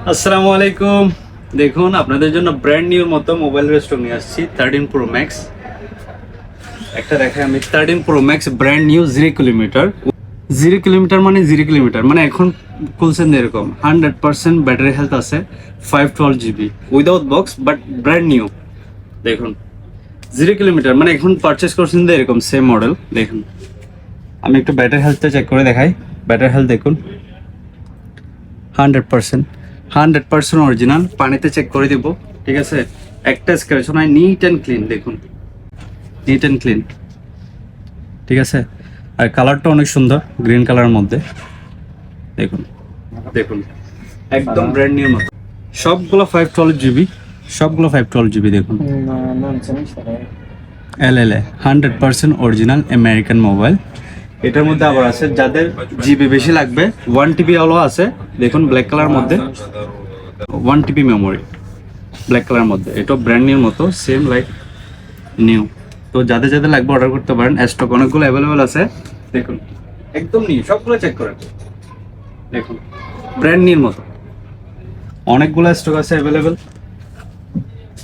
আসসালামু আলাইকুম। দেখুন আপনাদের জন্য ব্র্যান্ড নিউর মতো মোবাইল স্টক নিয়ে আসছি 13 প্রো ম্যাক্স। একটা দেখাই আমি 13 pro max brand new 0 kilometre. 0 kilometre মানে 0 কিলোমিটার মানে এখন খুলছেন এরকম 100% ব্যাটারি হেলথ আছে, 512 GB without box but brand new. দেখুন 0 কিলোমিটার মানে এখন পারচেস করছেন এরকম সেম মডেল। দেখুন আমি একটু ব্যাটারি হেলথটা চেক করে দেখাই। ব্যাটারি হেলথ দেখুন 100% অরিজিনাল। পানিতে চেক করে দিব, ঠিক আছে? একটা স্ক্র্যাচ নাই, নিট অ্যান্ড ক্লিন। দেখুন নিট অ্যান্ড ক্লিন, ঠিক আছে? আর কালারটা অনেক সুন্দর, গ্রিন কালারের মধ্যে। দেখুন দেখুন একদম ব্র্যান্ড নিউ মতো। সবগুলো 512 GB, সবগুলো 512 GB। দেখুন এল 100% অরিজিনাল আমেরিকান মোবাইল। এটার মধ্যে আবার আছে যাদের জিবি বেশি লাগবে, 1 TB আলো আছে। দেখুন ব্ল্যাক কালার মধ্যে 1 TB মেমোরি, ব্ল্যাক কালার মধ্যে। এটা ব্র্যান্ড নিউর মতো, সেম লাইক নিউ। তো যাদের যাদের লাগবে অর্ডার করতে পারেন, স্টক অনেকগুলো অ্যাভেলেবেল আছে। দেখুন একদম নিউ, সবগুলো চেক করেন। দেখুন ব্র্যান্ড নিউর মতো অনেকগুলো স্টক আছে অ্যাভেলেবেল।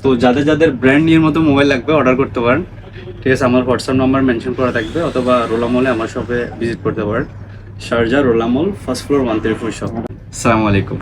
তো যাদের যাদের ব্র্যান্ড নিউর মতো মোবাইল লাগবে অর্ডার করতে পারেন, ঠিক আছে? আমার হোয়াটসঅ্যাপ নাম্বার মেনশন করা থাকবে, অথবা রোলা মলে আমার শপে ভিজিট করতে পারেন। শারজা রোলা মল, ফার্স্ট ফ্লোর 134 শপ। আসসালামু আলাইকুম।